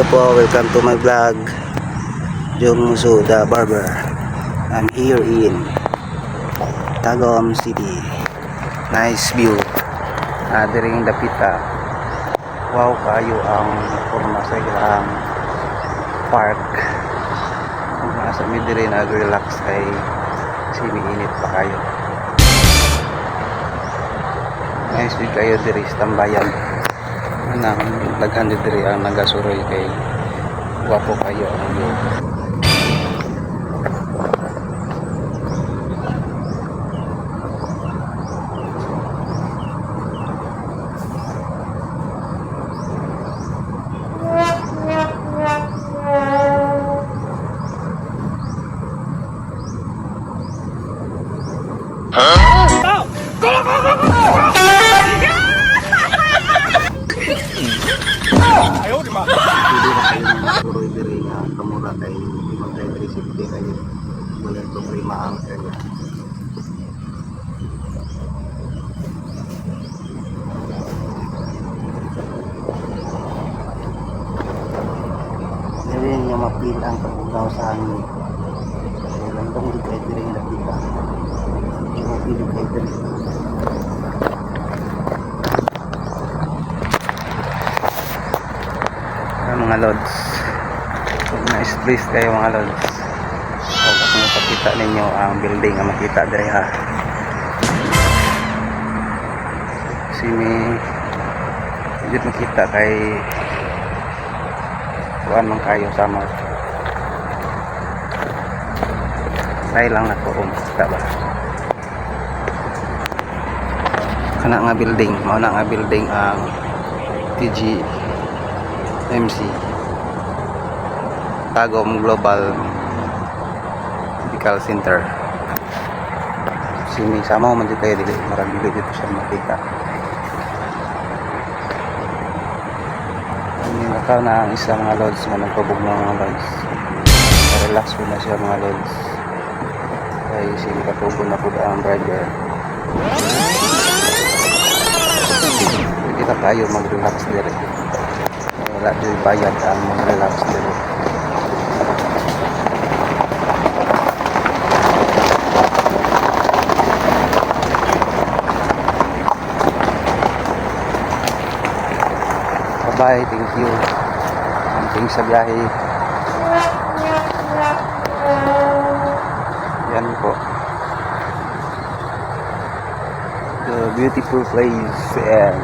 po, welcome to my vlog, Jung Musuda Barber. I'm here in Tagum City. Nice view. Diring dapita. Wow, kayo ang forma sa ilang park. Kung nasa mi diri nag-relax kay simi-init pa kayo. Nice view kayo diri sa tambayan. Nang daghan diri ang nagasuroy kay guwapo kayo ang view. Ayaw, di ba? Hindi na kayo nagsuroy diri nga kamura kay mag-electricity kayo. Wala itong lima ang area. Dili niya mapil ang pagbugaw sa hangin. Kaya lang dong di kayo diri nga nakita. Hindi mapil kayo diri. Mga lods, kung na-stress kayo mga lods, kung makikita ninyo ang building na makita diri ha. Kasi hindi makita kay kuan man kayo sama. Try lang ako kung makita ba. Kana nga building, mao na nga building ang TGMC Tagum Global Medical Center. Sini sama man dito kayo dili marang dito siya makita. Ini nakaw na ang isang mga lods na nagpabog ng mga lods. Relax po na siya mga lods. Kaya sini katubo na po ang driver. Kita tayo mag-relax dire. Wala din bayad ang mag-relax dito. Bye, thank you. Thanks sa biyahe. Yan po. The beautiful place and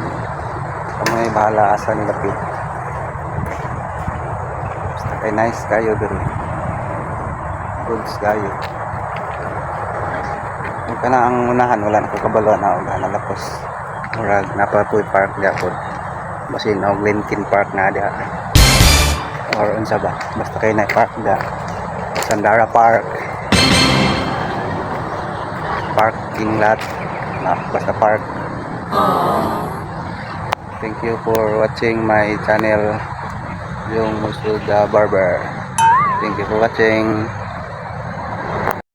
kamay bahala asa nilapit. Kay nice kayo dito. Goods kayo. Yung ka na ang unahan, wala na ko kabalo na wala na lapos. Murag napapoy park di ako. Basin og Linkin Park na dia. Or unsa ba? Basta kay na park da. Sandara Park. Parking lot. Na basta park. Thank you for watching my channel, Jung Musuda Barber. Thank you for watching.